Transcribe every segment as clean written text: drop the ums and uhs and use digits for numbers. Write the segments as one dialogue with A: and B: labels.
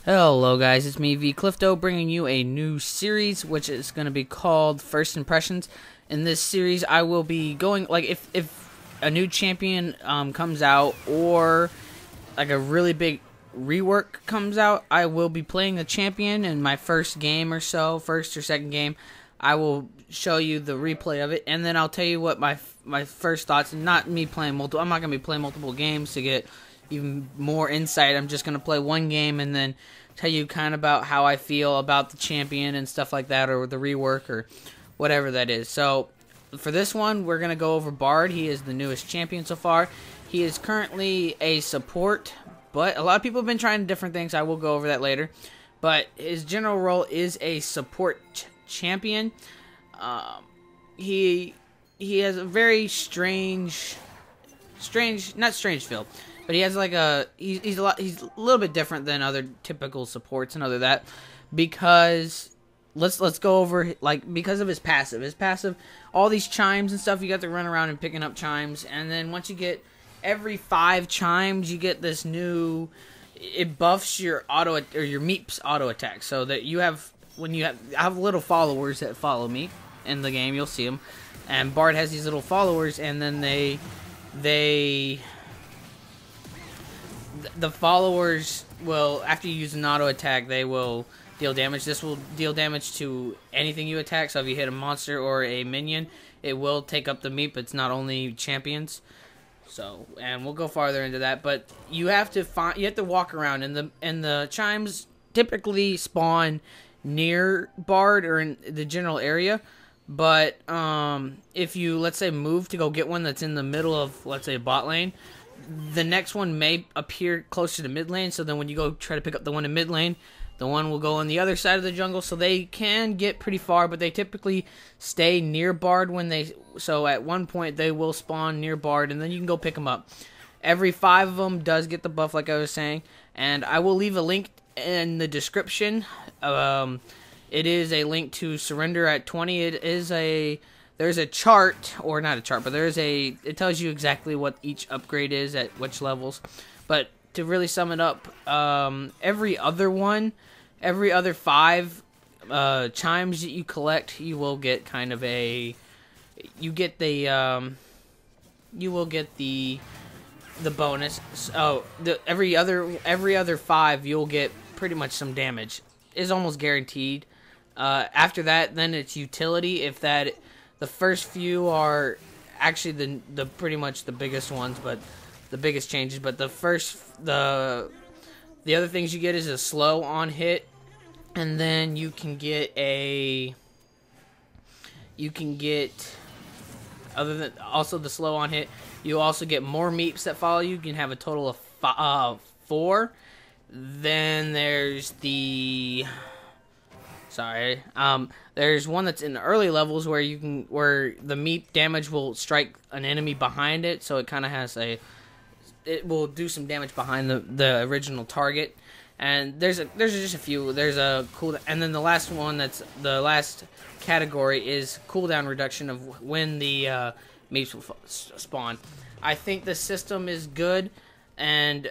A: Hello guys, it's me V Clifto bringing you a new series which is going to be called First Impressions. In this series I will be going like if a new champion comes out or like a really big rework comes out, I will be playing the champion in my first game or so, first or second game. I will show you the replay of it and then I'll tell you what my first thoughts, and not me playing multiple. I'm not going to be playing multiple games to get even more insight. I'm just going to play one game and then tell you kind of about how I feel about the champion and stuff like that, or the rework or whatever that is. So for this one, we're going to go over Bard. He is the newest champion so far. He is currently a support, but a lot of people have been trying different things. I will go over that later. But his general role is a support champion. He has a very strange, not strange feel. But he has like he's a little bit different than other typical supports and other that, because let's go over because of his passive. His passive, all these chimes and stuff, you got to run around and picking up chimes, and then once you get every 5 chimes, you get this new. It buffs your auto or your meep's auto attack, so that you have I have little followers that follow me in the game. You'll see them, and Bard has these little followers, and then the followers will, after you use an auto attack, they will deal damage. This will deal damage to anything you attack. So if you hit a monster or a minion, it will take up the meep. It's not only champions. So, and we'll go farther into that. But you have to walk around, and the chimes typically spawn near Bard or in the general area. But if you, let's say, move to go get one that's in the middle of, let's say, a bot lane, the next one may appear closer to mid lane, so then when you go try to pick up the one in mid lane, the one will go on the other side of the jungle, so they can get pretty far, but they typically stay near Bard so at one point they will spawn near Bard, and then you can go pick them up. Every 5 of them does get the buff, like I was saying, and I will leave a link in the description. It is a link to Surrender at 20. There's a chart, or not a chart, but it tells you exactly what each upgrade is at which levels. But to really sum it up, every other 5 chimes that you collect, you will get kind of you will get the bonus. So every other 5, you'll get pretty much some damage. Is almost guaranteed. After that, then it's utility. The first few are actually the pretty much the biggest ones, but the biggest changes. But the other things you get is a slow on hit, and then you can get other than also the slow on hit, you also get more meeps that follow you. You can have a total of 4. Then there's there's one that's in the early levels where the meep damage will strike an enemy behind it, so it kind of has it will do some damage behind the original target. And there's just a few. There's a and then the last one, that's the last category, is cooldown reduction of when the meeps will spawn. I think the system is good, and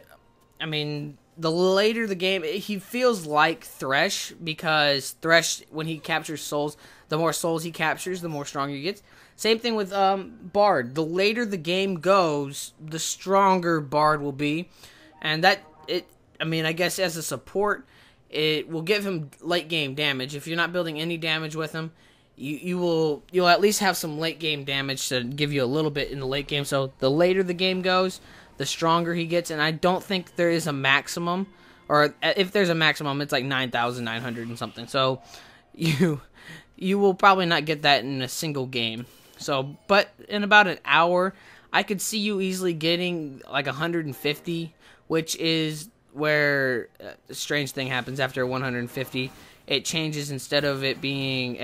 A: I mean, the later the game, he feels like Thresh, because Thresh, when he captures souls, the more souls he captures, the more stronger he gets. Same thing with Bard. The later the game goes, the stronger Bard will be, and I guess as a support, it will give him late game damage. If you're not building any damage with him, you'll at least have some late game damage to give you a little bit in the late game. So the later the game goes, the stronger he gets, and I don't think there is a maximum, or if there's a maximum, it's like 9,900 and something. So you will probably not get that in a single game. So, but in about an hour, I could see you easily getting like 150, which is where a strange thing happens after 150. It changes, instead of it being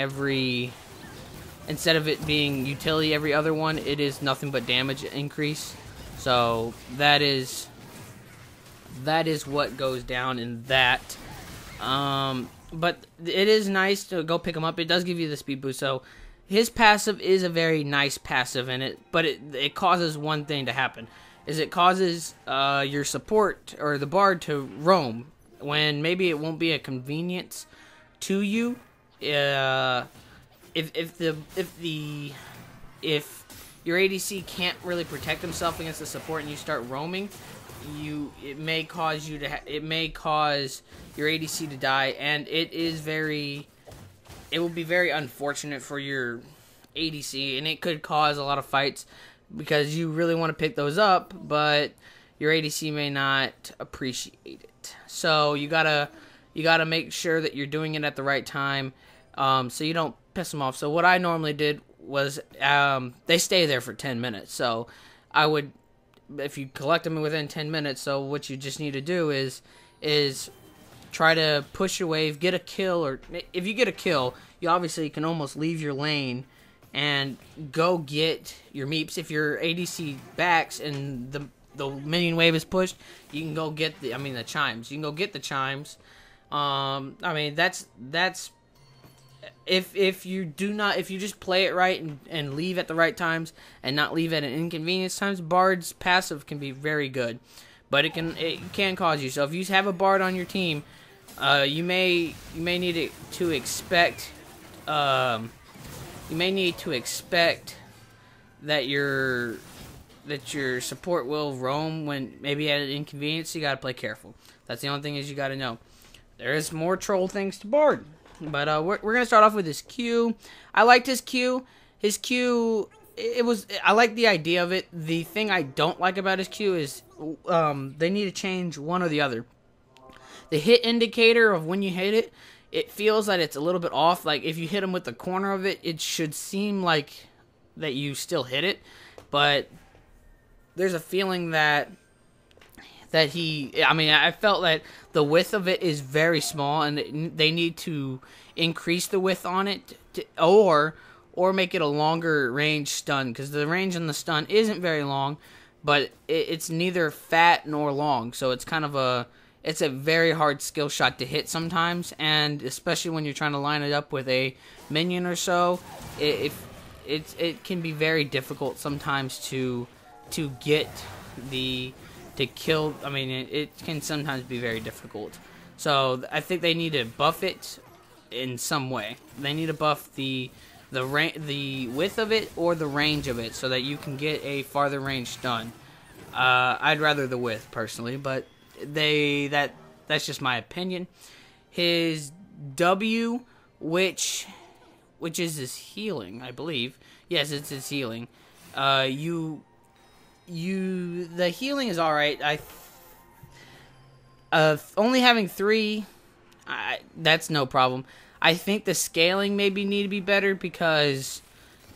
A: utility every other one, it is nothing but damage increase. So that is what goes down in that. But it is nice to go pick him up. It does give you the speed boost. So his passive is a very nice passive in it, but it causes one thing to happen. Is it causes your support or the Bard to roam when maybe it won't be a convenience to you. If your ADC can't really protect himself against the support and you start roaming, it may cause your ADC to die, and it will be very unfortunate for your ADC, and it could cause a lot of fights because you really want to pick those up, but your ADC may not appreciate it. So you gotta make sure that you're doing it at the right time, so you don't piss them off. So what I normally did was they stay there for 10 minutes. So I would, if you collect them within 10 minutes, so what you just need to do is try to push your wave, get a kill, or if you get a kill, you obviously can almost leave your lane and go get your meeps. If your ADC backs and the minion wave is pushed, you can go get the chimes. You can go get the chimes. That's if you just play it right and leave at the right times and not leave at an inconvenience times, Bard's passive can be very good, but it can cause you. So if you have a Bard on your team, you may need to expect that your support will roam when maybe at an inconvenience. You gotta play careful. That's the only thing is you gotta know. There is more troll things to Bard, but we're gonna start off with his Q. I liked his Q. His Q, I like the idea of it. The thing I don't like about his Q is they need to change one or the other. The hit indicator of when you hit it, it feels that it's a little bit off. Like if you hit him with the corner of it, it should seem like that you still hit it, but there's a feeling that I felt that the width of it is very small, and they need to increase the width on it, or make it a longer range stun, because the range on the stun isn't very long, but it's neither fat nor long, so it's kind of it's a very hard skill shot to hit sometimes, and especially when you're trying to line it up with a minion or so, it can be very difficult sometimes to get to kill. It can sometimes be very difficult. So I think they need to buff it in some way. They need to buff the width of it or the range of it so that you can get a farther range stun. I'd rather the width personally, but that's just my opinion. His W, which is his healing, I believe. Yes, it's his healing. The healing is alright. Only having 3, that's no problem. I think the scaling maybe need to be better because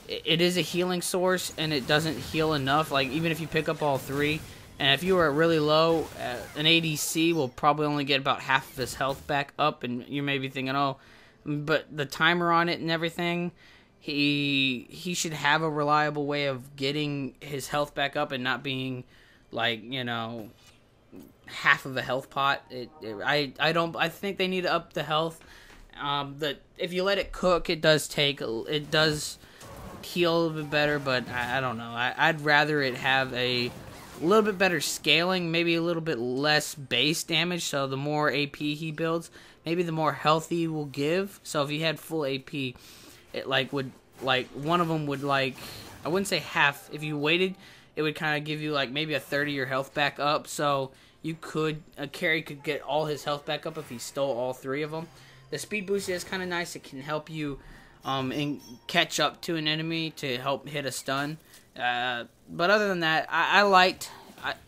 A: it is a healing source and it doesn't heal enough. Like even if you pick up all 3, and if you are really low, an ADC will probably only get about half of his health back up, and you may be thinking, oh, but the timer on it and everything, he should have a reliable way of getting his health back up and not being like, half of a health pot. I think they need to up the health. If you let it cook, it does heal a little bit better, but I don't know. I'd rather it have a little bit better scaling, maybe a little bit less base damage, so the more AP he builds, maybe the more health he will give. So if he had full AP, it one of them would I wouldn't say half. If you waited, it would kind of give you maybe a 30 your health back up. So a carry could get all his health back up if he stole all 3 of them. The speed boost is kind of nice. It can help you and catch up to an enemy to help hit a stun. But other than that, I liked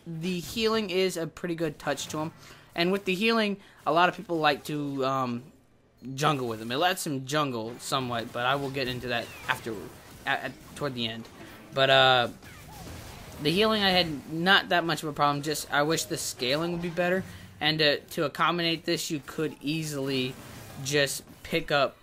A: the healing is a pretty good touch to him. And with the healing, a lot of people like to jungle with him. It lets him jungle somewhat, but I will get into that afterward, toward the end. But the healing I had not that much of a problem. Just I wish the scaling would be better. And to accommodate this, you could easily just pick up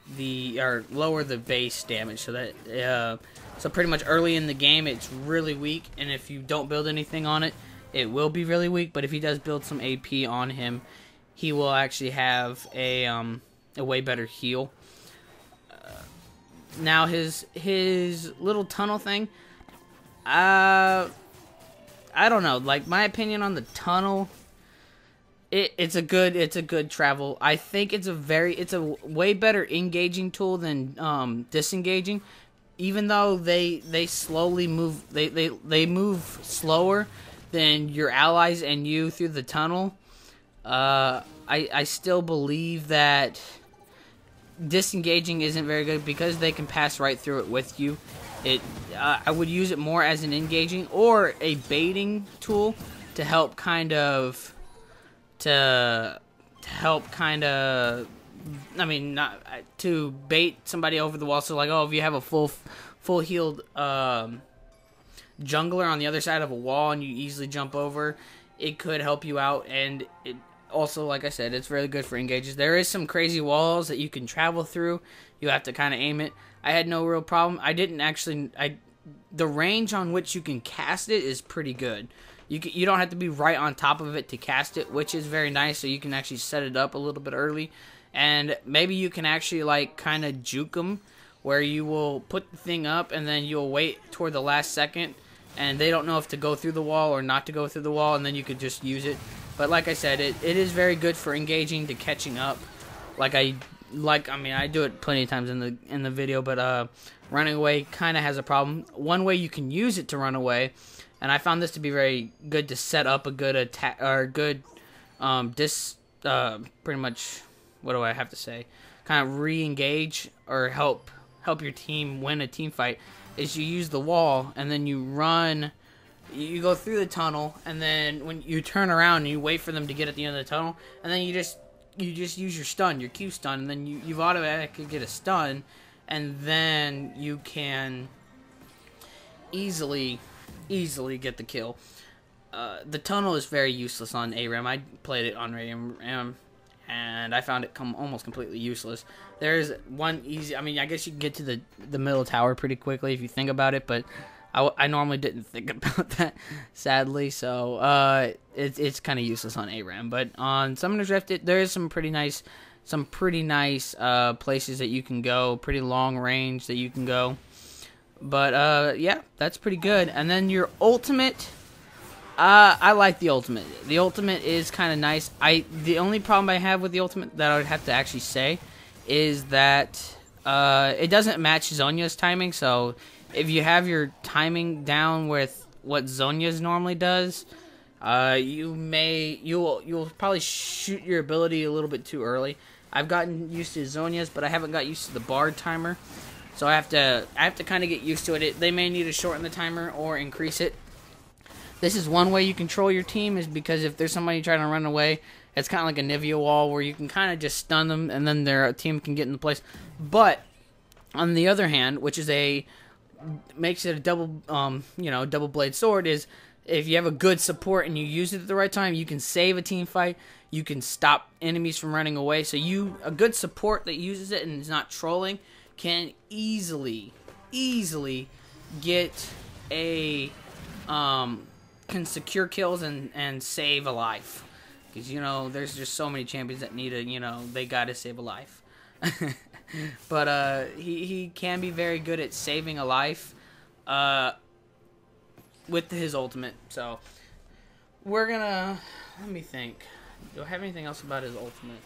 A: or lower the base damage so that so pretty much early in the game it's really weak, and if you don't build anything on it, it will be really weak. But if he does build some AP on him, he will actually have a way better heal. Now his little tunnel thing, I don't know. My opinion on the tunnel, It's a good travel. I think it's a way better engaging tool than disengaging. Even though they slowly move, they move slower than your allies and you through the tunnel. I still believe that disengaging isn't very good because they can pass right through it with you. I would use it more as an engaging or a baiting tool to help kind of I mean, not to bait somebody over the wall. So like, oh, if you have a full healed jungler on the other side of a wall and you easily jump over, it could help you out. And it also, like I said, it's really good for engages. There is some crazy walls that you can travel through. You have to kind of aim it. I had no real problem. The range on which you can cast it is pretty good. You don't have to be right on top of it to cast it, which is very nice. So you can actually set it up a little bit early, and maybe you can actually like kind of juke them, where you will put the thing up and then you'll wait toward the last second, and they don't know if to go through the wall or not to go through the wall, and then you could just use it. But like I said, it is very good for engaging to catching up. I mean, I do it plenty of times in the video, but running away kind of has a problem. One way you can use it to run away, and I found this to be very good to set up a good attack or good pretty much, what do I have to say? Kind of re-engage or help your team win a team fight, is you use the wall and then you run. You go through the tunnel, and then when you turn around and you wait for them to get at the end of the tunnel, and then you just use your stun, your Q stun, and then you automatically get a stun, and then you can easily get the kill. The tunnel is very useless on ARAM. I played it on RAM, and I found it almost completely useless. There's one easy. I mean, I guess you can get to the middle tower pretty quickly if you think about it, but I normally didn't think about that, sadly. So it's kind of useless on ARAM. But on Summoner's Rift, there is some pretty nice places that you can go, pretty long range that you can go. But yeah, that's pretty good. And then your ultimate, I like the ultimate. The ultimate is kind of nice. The only problem I have with the ultimate that I would have to actually say is that it doesn't match Zhonya's timing. So if you have your timing down with what Zhonya's normally does, you'll probably shoot your ability a little bit too early. I've gotten used to Zhonya's, but I haven't got used to the Bard timer. So I have to kind of get used to it. They may need to shorten the timer or increase it. This is one way you control your team, is because if there's somebody trying to run away, it's kind of like a Nivea wall where you can kind of just stun them and then their team can get into place. But on the other hand, which is makes it a double blade sword, is if you have a good support and you use it at the right time, you can save a team fight. You can stop enemies from running away. So a good support that uses it and is not trolling can easily get can secure kills and save a life, because there's just so many champions that need they gotta save a life. But he can be very good at saving a life with his ultimate. So we're gonna, let me think, do I have anything else about his ultimate?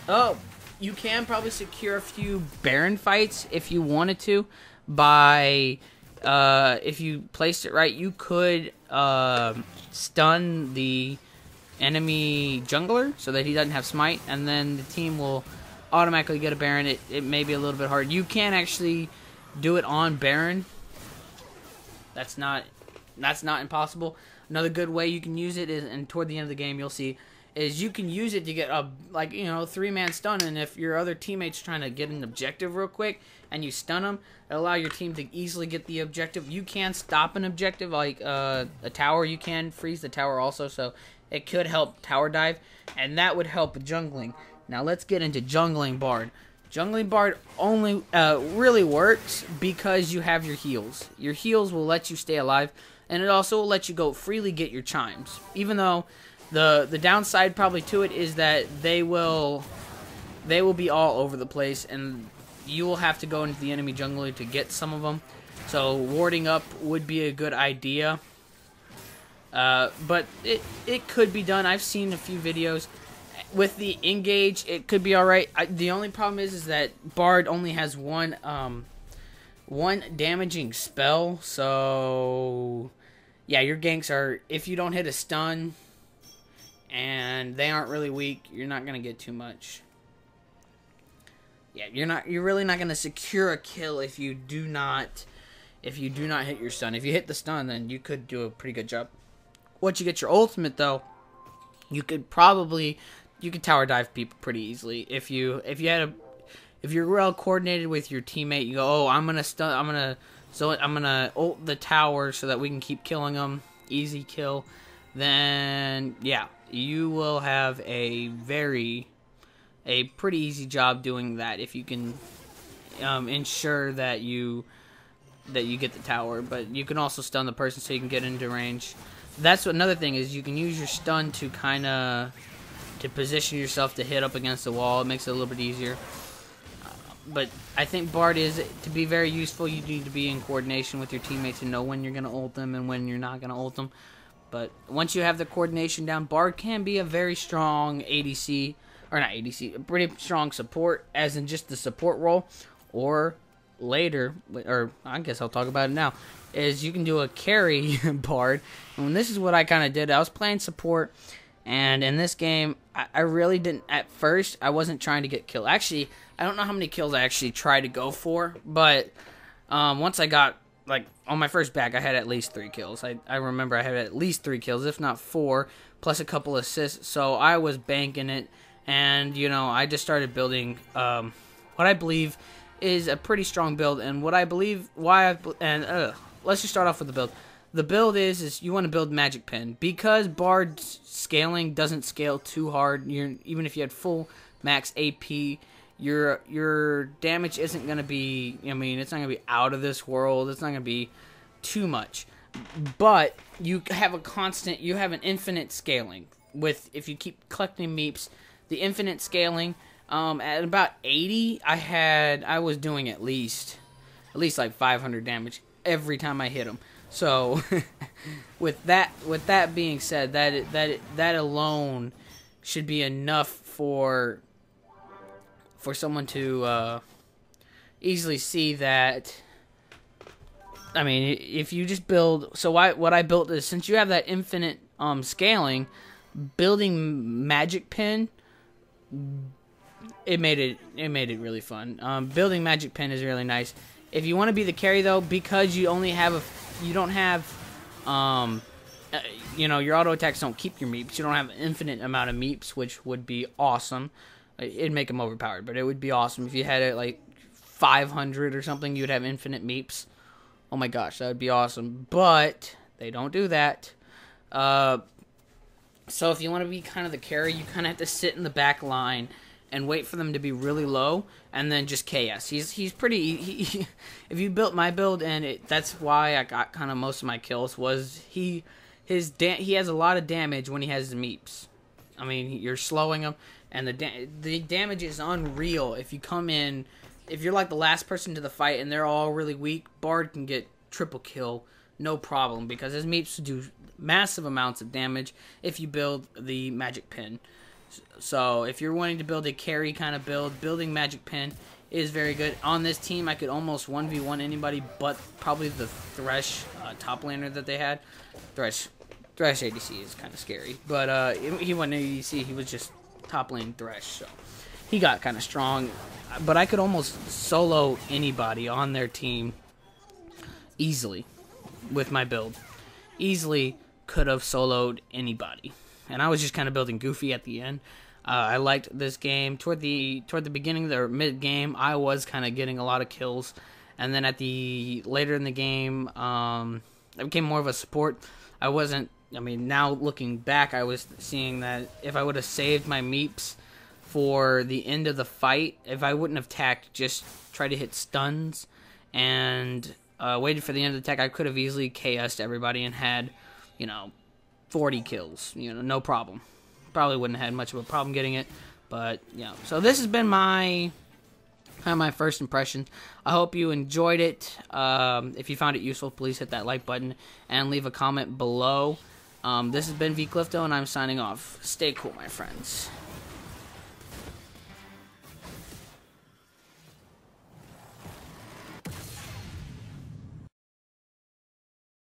A: Oh, you can probably secure a few Baron fights if you wanted to by if you placed it right. You could stun the enemy jungler so that he doesn't have smite, and then the team will automatically get a Baron. It may be a little bit hard. You can actually do it on Baron. That's not impossible. Another good way you can use it is, and toward the end of the game you'll see, is you can use it to get a 3-man stun, and if your other teammate's trying to get an objective real quick and you stun them, it'll allow your team to easily get the objective. You can stop an objective like a tower. You can freeze the tower also, so it could help tower dive, and that would help jungling. Now let's get into jungling Bard. Jungling Bard only really works because you have your heals. Your heals will let you stay alive, and it also will let you go freely get your chimes. Even though the downside probably to it is that they will be all over the place, and you will have to go into the enemy jungler to get some of them. So warding up would be a good idea. But it could be done. I've seen a few videos. With the engage, it could be alright. The only problem is that Bard only has one damaging spell, so yeah, your ganks are, if you don't hit a stun and they aren't really weak, you're not gonna get too much. Yeah, you're really not gonna secure a kill if you do not hit your stun. If you hit the stun, then you could do a pretty good job. Once you get your ultimate, though, you could tower dive people pretty easily. If you're well coordinated with your teammate, you go, oh, I'm gonna ult the tower so that we can keep killing them, easy kill. Then yeah, you will have a pretty easy job doing that if you can ensure that you get the tower. But you can also stun the person so you can get into range. That's another thing, is you can use your stun to to position yourself to hit up against the wall. It makes it a little bit easier. But I think Bard to be very useful, you need to be in coordination with your teammates and know when you're going to ult them and when you're not going to ult them. But once you have the coordination down, Bard can be a very strong ADC, or not ADC, a pretty strong support, as in just the support role. Or later, or I guess I'll talk about it now, is you can do a carry Bard. And this is what I kind of did. I was playing support, and in this game, I really didn't, at first, I wasn't trying to get killed. Actually, I don't know how many kills I actually tried to go for, but once I got, like, on my first back, I had at least 3 kills. I remember I had at least 3 kills, if not 4, plus a couple assists, so I was banking it, and, you know, I just started building what I believe is a pretty strong build, and what I believe, let's just start off with the build. The build is you want to build Magic Pen, because Bard's scaling doesn't scale too hard. Even if you had full max AP, your damage isn't going to be, I mean, it's not going to be out of this world. It's not going to be too much. But you have an infinite scaling. If you keep collecting meeps, the infinite scaling, at about 80, I was doing at least like 500 damage every time I hit him. So, with that being said, that alone should be enough for someone to easily see that. I mean, if you just build, so what I built is, since you have that infinite scaling, building Magic Pen, it made it really fun. Building Magic Pen is really nice. If you want to be the carry, though, because you only have your auto attacks don't keep your meeps. You don't have an infinite amount of meeps, which would be awesome. It'd make them overpowered, but it would be awesome if you had it like 500 or something. You'd have infinite meeps. Oh my gosh, that would be awesome. But they don't do that. So if you want to be kind of the carry, you kind of have to sit in the back line and wait for them to be really low, and then just KS. He's pretty. If you built my build, and that's why I got kind of most of my kills, was he has a lot of damage when he has the meeps. I mean, you're slowing him, and the damage is unreal. If you come in, if you're like the last person to the fight and they're all really weak, Bard can get triple kill, no problem, because his meeps do massive amounts of damage if you build the Magic Pen. So if you're wanting to build a carry kind of build, building Magic Pen is very good. On this team, I could almost 1v1 anybody but probably the Thresh top laner that they had. Thresh ADC is kind of scary, but he wasn't ADC, he was just top lane Thresh, so he got kind of strong. But I could almost solo anybody on their team easily with my build. Easily could have soloed anybody. And I was just kind of building goofy at the end. I liked this game. Toward the beginning or mid game, I was kind of getting a lot of kills, and then later in the game, I became more of a support. I wasn't. I mean, now looking back, I was seeing that if I would have saved my meeps for the end of the fight, if I wouldn't have tacked, just tried to hit stuns and waited for the end of the attack, I could have easily KS'd everybody and had, 40 kills, no problem. Probably wouldn't have had much of a problem getting it, but so this has been my first impression. I hope you enjoyed it. If you found it useful, please hit that like button and leave a comment below. This has been V Clifto, and I'm signing off. Stay cool, my friends.